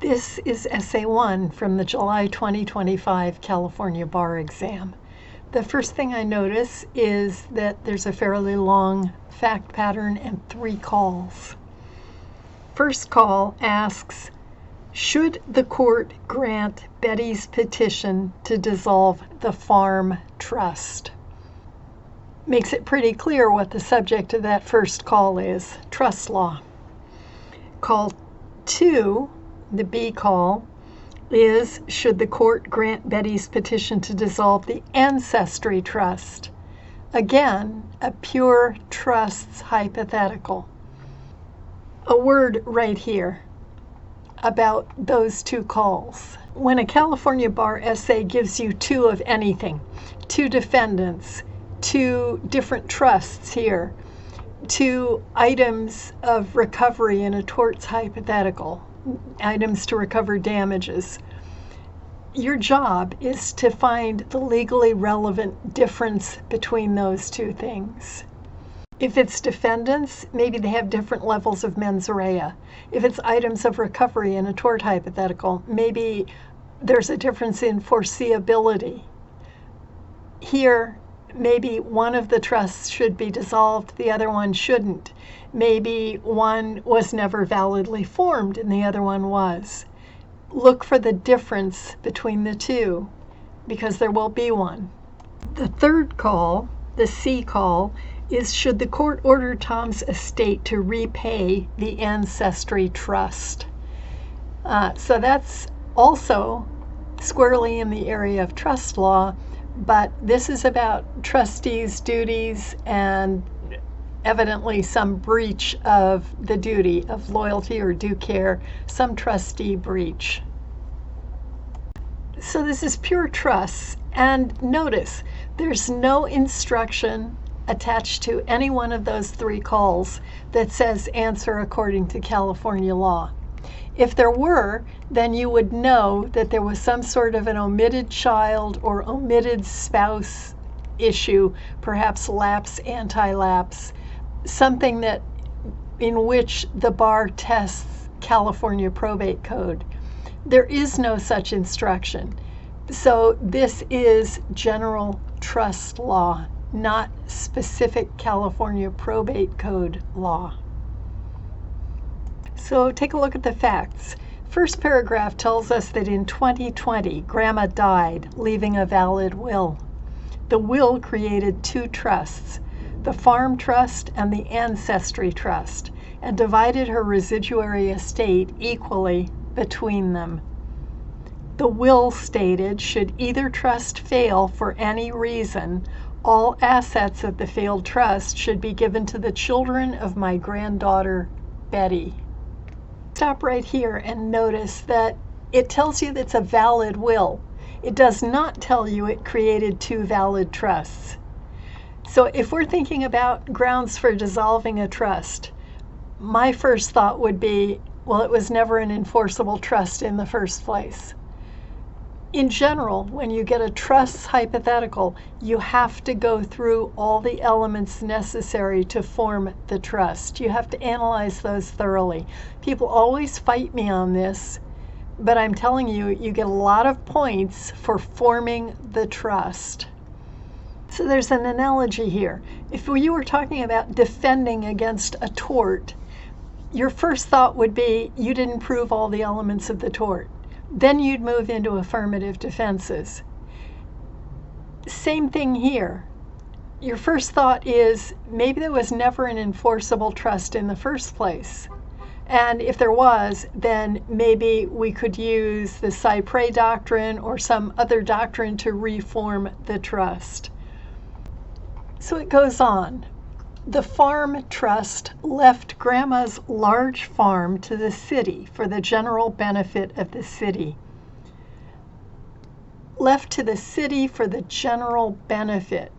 This is Essay 1 from the July 2025 California Bar Exam. The first thing I notice is that there's a fairly long fact pattern and 3 calls. First call asks, should the court grant Betty's petition to dissolve the farm trust? Makes it pretty clear what the subject of that first call is, trust law. Call 2, the B call, is should the court grant Betty's petition to dissolve the ancestry trust? Again, a pure trusts hypothetical. A word right here about those 2 calls. When a California bar essay gives you 2 of anything, 2 defendants, 2 different trusts here, 2 items of recovery in a torts hypothetical, items to recover damages. Your job is to find the legally relevant difference between those 2 things. If it's defendants, maybe they have different levels of mens rea. If it's items of recovery in a tort hypothetical, maybe there's a difference in foreseeability. Here, maybe one of the trusts should be dissolved, the other one shouldn't. Maybe one was never validly formed and the other one was. Look for the difference between the 2, because there will be one. The third call, the C call, is should the court order Tom's estate to repay the ancestry trust? So that's also squarely in the area of trust law, but this is about trustees' duties and evidently some breach of the duty of loyalty or due care, some trustee breach. So this is pure trust, and notice there's no instruction attached to any one of those 3 calls that says answer according to California law. If there were, then you would know that there was some sort of an omitted child or omitted spouse issue, perhaps lapse, anti-lapse, something that in which the bar tests California probate code. There is no such instruction. So this is general trust law, not specific California probate code law. So take a look at the facts. First paragraph tells us that in 2020, Grandma died, leaving a valid will. The will created 2 trusts, the farm trust and the ancestry trust, and divided her residuary estate equally between them. The will stated should either trust fail for any reason, all assets of the failed trust should be given to the children of my granddaughter, Betty. Stop right here and notice that it tells you that's a valid will. It does not tell you it created 2 valid trusts. So if we're thinking about grounds for dissolving a trust, my first thought would be, well, it was never an enforceable trust in the first place. In general, when you get a trust hypothetical, you have to go through all the elements necessary to form the trust. You have to analyze those thoroughly. People always fight me on this, but I'm telling you, you get a lot of points for forming the trust. So there's an analogy here. If you were talking about defending against a tort, your first thought would be you didn't prove all the elements of the tort. Then you'd move into affirmative defenses. Same thing here. Your first thought is maybe there was never an enforceable trust in the first place. And if there was, then maybe we could use the Cypre doctrine or some other doctrine to reform the trust. So it goes on. The farm trust left Grandma's large farm to the city for the general benefit of the city. Left to the city for the general benefit.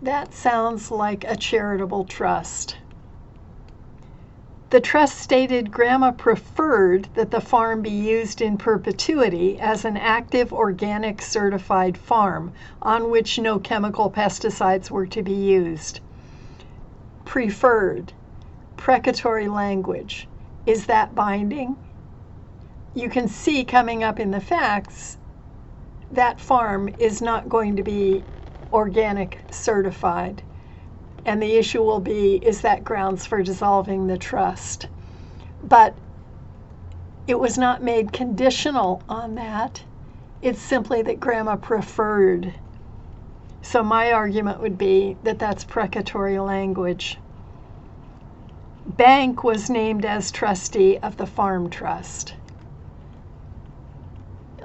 That sounds like a charitable trust. The trust stated Grandma preferred that the farm be used in perpetuity as an active organic certified farm on which no chemical pesticides were to be used. Preferred, precatory language. Is that binding? you can see coming up in the facts that farm is not going to be organic certified. And the issue will be, is that grounds for dissolving the trust? But it was not made conditional on that. It's simply that Grandma preferred. So my argument would be that that's precatory language. Bank was named as trustee of the farm trust.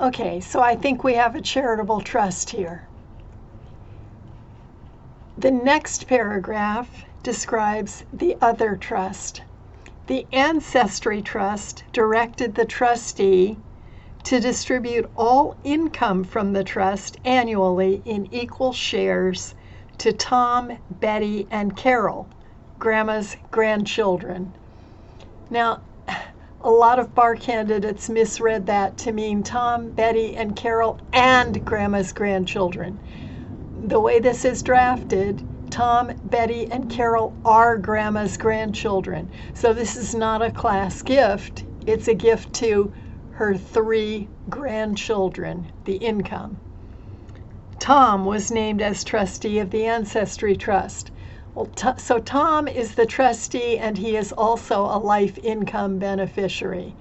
Okay, so I think we have a charitable trust here. The next paragraph describes the other trust. The ancestry trust directed the trustee to distribute all income from the trust annually in equal shares to Tom, Betty, and Carol, Grandma's grandchildren. Now, a lot of bar candidates misread that to mean Tom, Betty, and Carol and Grandma's grandchildren. The way this is drafted, Tom, Betty, and Carol are Grandma's grandchildren. So this is not a class gift. It's a gift to her 3 grandchildren, the income. Tom was named as trustee of the Ancestry Trust. Well, so Tom is the trustee, and he is also a life income beneficiary,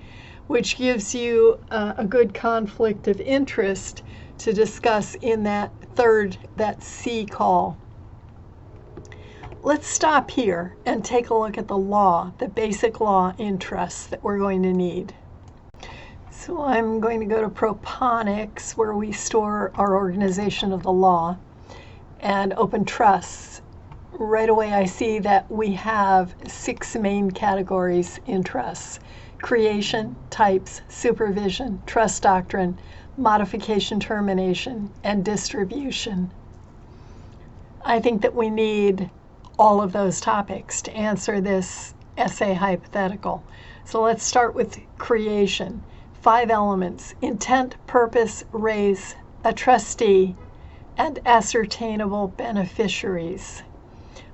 which gives you a good conflict of interest to discuss in that C call. Let's stop here and take a look at the law, the basic law in trusts that we're going to need. So I'm going to go to Proponics, where we store our organization of the law, and open trusts. Right away I see that we have 6 main categories in trusts: creation, types, supervision, trust doctrine, modification, termination, and distribution. I think that we need all of those topics to answer this essay hypothetical. So let's start with creation. 5 elements: intent, purpose, raise, a trustee, and ascertainable beneficiaries.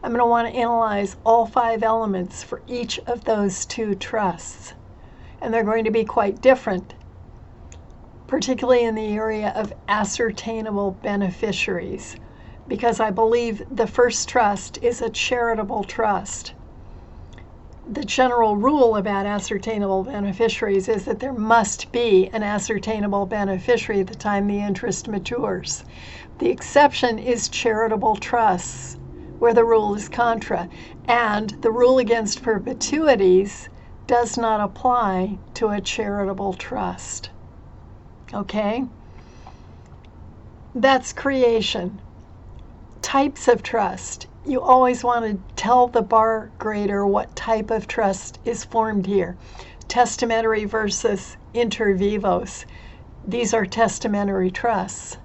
I'm going to want to analyze all 5 elements for each of those 2 trusts. And they're going to be quite different, particularly in the area of ascertainable beneficiaries, because I believe the first trust is a charitable trust. The general rule about ascertainable beneficiaries is that there must be an ascertainable beneficiary at the time the interest matures. The exception is charitable trusts, where the rule is contra, and the rule against perpetuities does not apply to a charitable trust. Okay? That's creation. Types of trust. You always want to tell the bar grader what type of trust is formed here. Testamentary versus inter vivos. These are testamentary trusts.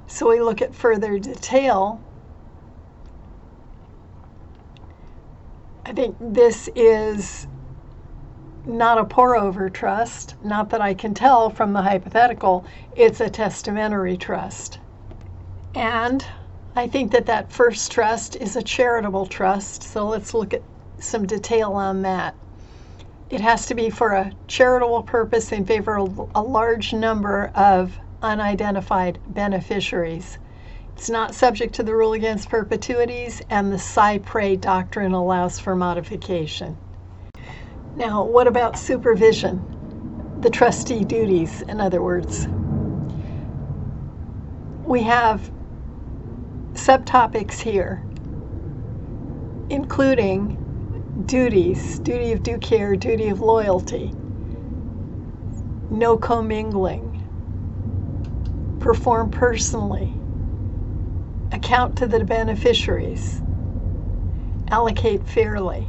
So we look at further detail. I think this is not a pour-over trust, not that I can tell from the hypothetical. It's a testamentary trust. And I think that that first trust is a charitable trust, so let's look at some detail on that. It has to be for a charitable purpose in favor of a large number of unidentified beneficiaries. It's not subject to the rule against perpetuities, and the Cypre doctrine allows for modification. Now, what about supervision? The trustee duties, in other words. We have subtopics here, including duties: duty of due care, duty of loyalty, no commingling, perform personally, account to the beneficiaries, allocate fairly.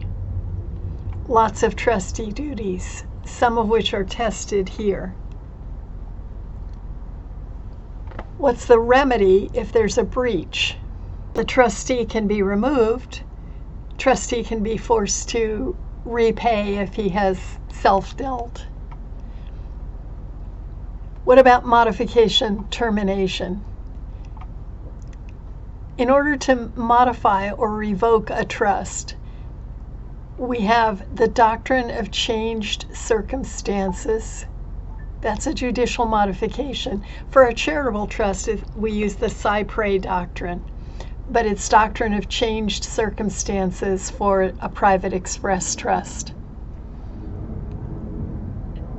Lots of trustee duties, some of which are tested here. What's the remedy if there's a breach? The trustee can be removed. Trustee can be forced to repay if he has self-dealt. What about modification, termination? In order to modify or revoke a trust, We have the doctrine of changed circumstances. That's a judicial modification. For a charitable trust, we use the cypre doctrine, but it's doctrine of changed circumstances for a private express trust.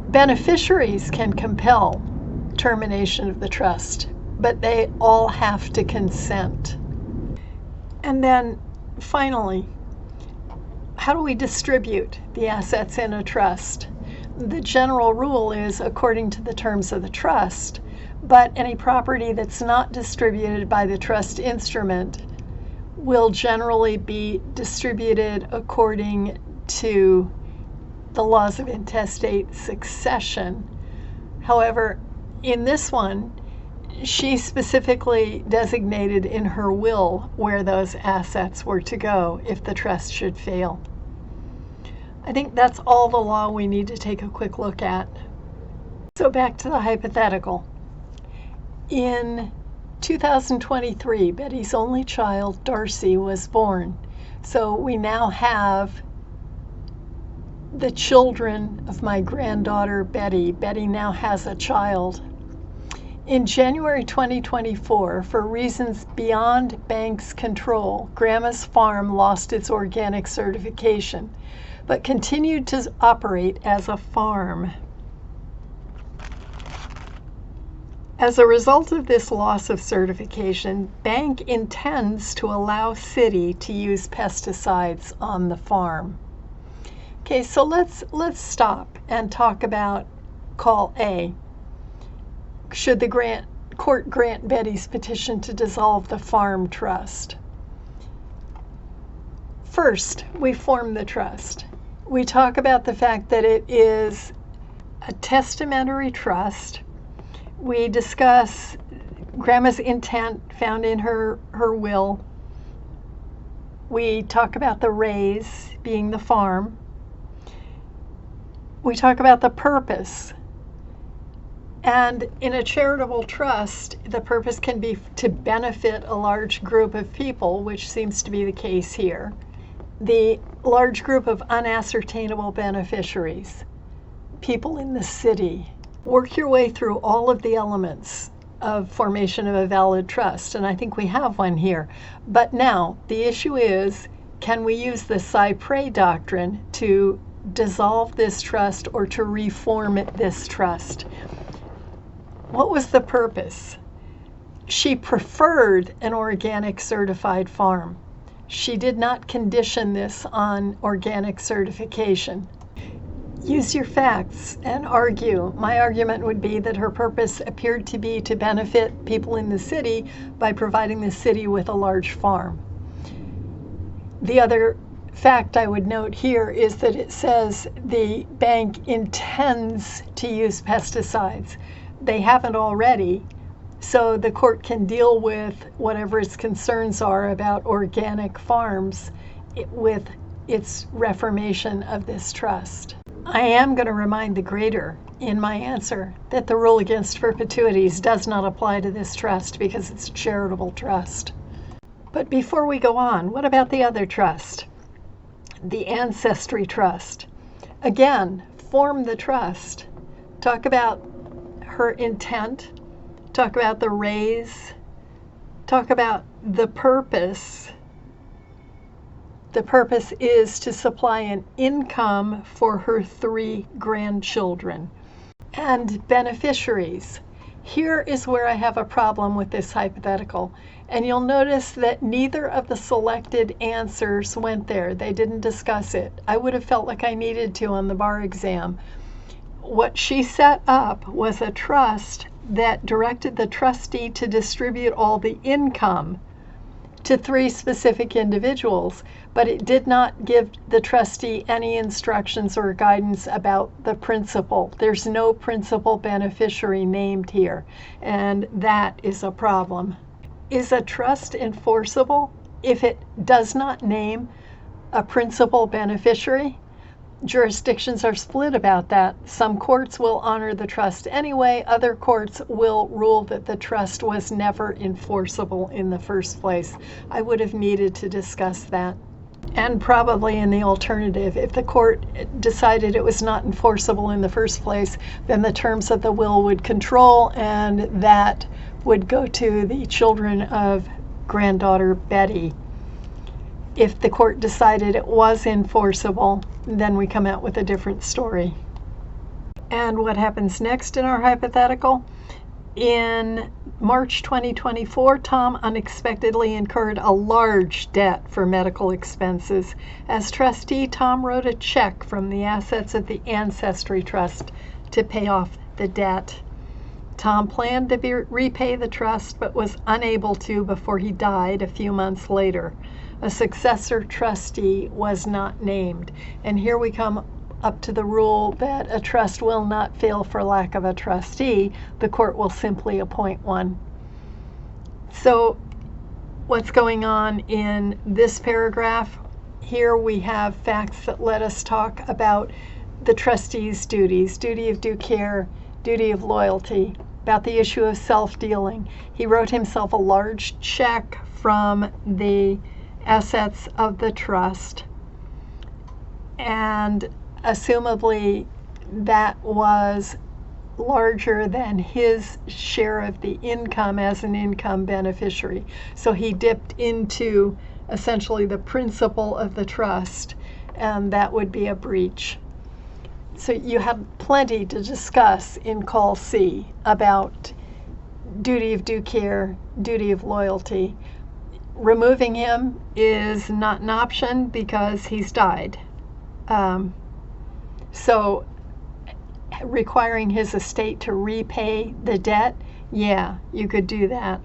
Beneficiaries can compel termination of the trust, but they all have to consent. And then finally, how do we distribute the assets in a trust? The general rule is according to the terms of the trust, but any property that's not distributed by the trust instrument will generally be distributed according to the laws of intestate succession. However, in this one, she specifically designated in her will where those assets were to go if the trust should fail. I think that's all the law we need to take a quick look at. So back to the hypothetical. In 2023, Betty's only child, Darcy, was born. So we now have the children of my granddaughter, Betty. Betty now has a child. In January 2024, for reasons beyond bank's control, Grandma's farm lost its organic certification, but continued to operate as a farm. As a result of this loss of certification, bank intends to allow city to use pesticides on the farm. Okay, so let's stop and talk about call A. Should the court grant Betty's petition to dissolve the farm trust? First, we form the trust. We talk about the fact that it is a testamentary trust. We discuss Grandma's intent found in her will. We talk about the raise being the farm. We talk about the purpose. And in a charitable trust, the purpose can be to benefit a large group of people, which seems to be the case here. The large group of unascertainable beneficiaries, people in the city. Work your way through all of the elements of formation of a valid trust, and I think we have one here. But now, the issue is, can we use the cypre doctrine to dissolve this trust or to reform this trust? What was the purpose? She preferred an organic certified farm. She did not condition this on organic certification. Use your facts and argue. My argument would be that her purpose appeared to be to benefit people in the city by providing the city with a large farm. The other fact I would note here is that it says the bank intends to use pesticides. They haven't already, so the court can deal with whatever its concerns are about organic farms with its reformation of this trust. I am going to remind the grader in my answer that the rule against perpetuities does not apply to this trust because it's a charitable trust. But before we go on, what about the other trust? The ancestry trust. Again, form the trust. Talk about her intent. Talk about the raise. Talk about the purpose. The purpose is to supply an income for her 3 grandchildren. And beneficiaries. Here is where I have a problem with this hypothetical. And you'll notice that neither of the selected answers went there. They didn't discuss it. I would have felt like I needed to on the bar exam. What she set up was a trust that directed the trustee to distribute all the income to 3 specific individuals, but it did not give the trustee any instructions or guidance about the principal. There's no principal beneficiary named here, and that is a problem. Is a trust enforceable if it does not name a principal beneficiary? Jurisdictions are split about that. Some courts will honor the trust anyway. Other courts will rule that the trust was never enforceable in the first place. I would have needed to discuss that. And probably in the alternative, if the court decided it was not enforceable in the first place, then the terms of the will would control, and that would go to the children of granddaughter Betty. If the court decided it was enforceable, then we come out with a different story. And what happens next in our hypothetical? In March 2024, Tom unexpectedly incurred a large debt for medical expenses. As trustee, Tom wrote a check from the assets of the Ancestry Trust to pay off the debt. Tom planned to repay the trust but was unable to before he died a few months later. A successor trustee was not named. And here we come up to the rule that a trust will not fail for lack of a trustee. The court will simply appoint one. So what's going on in this paragraph? Here we have facts that let us talk about the trustee's duties: duty of due care, duty of loyalty, about the issue of self-dealing. He wrote himself a large check from the assets of the trust, and assumably that was larger than his share of the income as an income beneficiary. So he dipped into essentially the principal of the trust, and that would be a breach. So you have plenty to discuss in Call C about duty of due care, duty of loyalty. Removing him is not an option because he's died. So requiring his estate to repay the debt, yeah, you could do that.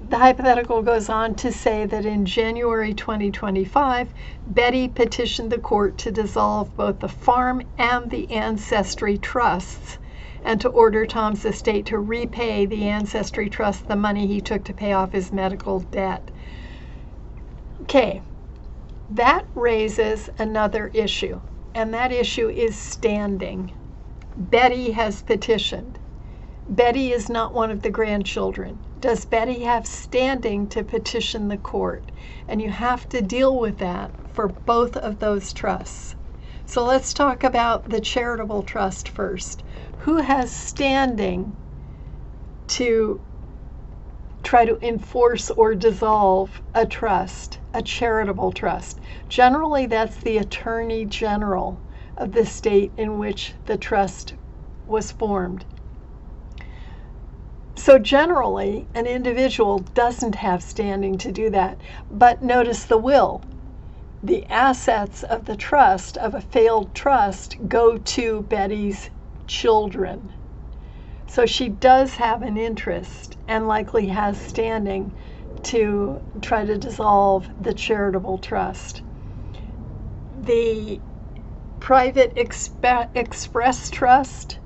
The hypothetical goes on to say that in January 2025, Betty petitioned the court to dissolve both the farm and the Ancestry Trusts, and to order Tom's estate to repay the Ancestry Trust the money he took to pay off his medical debt. Okay, that raises another issue, and that issue is standing. Betty has petitioned. Betty is not one of the grandchildren. Does Betty have standing to petition the court? And you have to deal with that for both of those trusts. So let's talk about the charitable trust first. Who has standing to try to enforce or dissolve a trust, a charitable trust? Generally, that's the Attorney General of the state in which the trust was formed. So generally, an individual doesn't have standing to do that. But notice the will. The assets of the trust, of a failed trust, go to Betty's children. So she does have an interest and likely has standing to try to dissolve the charitable trust. The private express trust,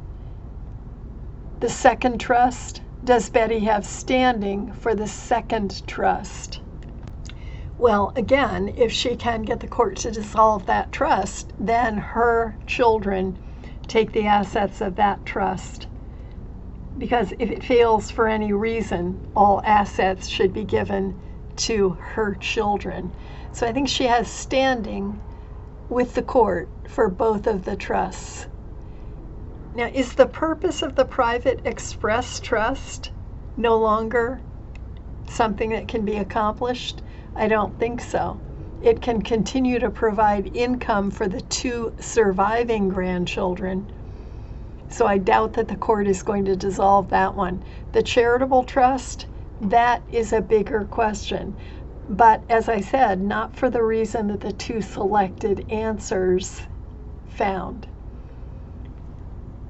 the second trust, does Betty have standing for the second trust? Well, again, if she can get the court to dissolve that trust, then her children take the assets of that trust. Because if it fails for any reason, all assets should be given to her children. So I think she has standing with the court for both of the trusts. Now, is the purpose of the private express trust no longer something that can be accomplished? I don't think so. It can continue to provide income for the two surviving grandchildren. So I doubt that the court is going to dissolve that one. The charitable trust, that is a bigger question. But as I said, not for the reason that the two selected answers found.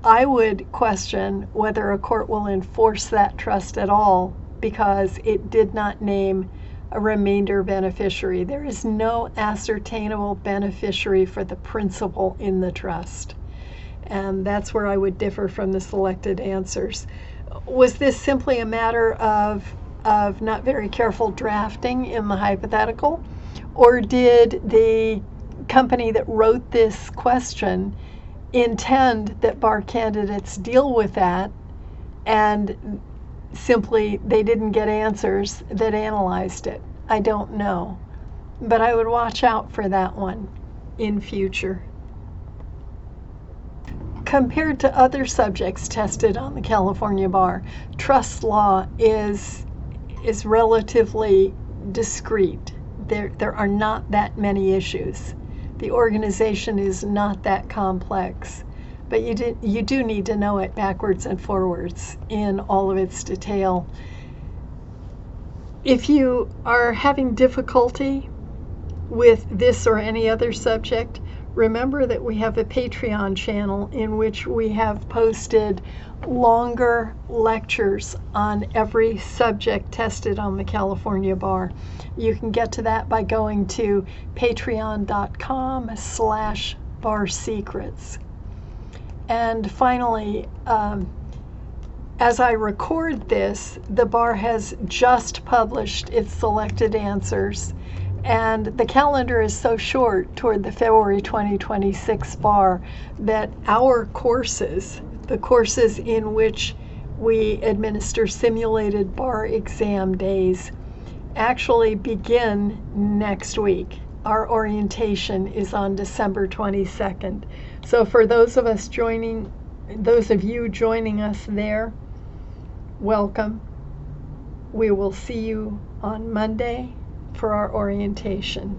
I would question whether a court will enforce that trust at all because it did not name a remainder beneficiary. There is no ascertainable beneficiary for the principal in the trust. And that's where I would differ from the selected answers. Was this simply a matter of not very careful drafting in the hypothetical? Or did the company that wrote this question intend that bar candidates deal with that and simply they didn't get answers that analyzed it? I don't know. but I would watch out for that one in future. Compared to other subjects tested on the California bar, trust law is relatively discrete. There are not that many issues. The organization is not that complex, but you do need to know it backwards and forwards in all of its detail. If you are having difficulty with this or any other subject, remember that we have a Patreon channel in which we have posted longer lectures on every subject tested on the California bar. You can get to that by going to patreon.com/barsecrets. And finally, as I record this, the bar has just published its selected answers, and the calendar is so short toward the February 2026 bar that our courses, the courses in which we administer simulated bar exam days, actually begin next week. Our orientation is on December 22nd. So for those of you joining us there, welcome. We will see you on Monday for our orientation.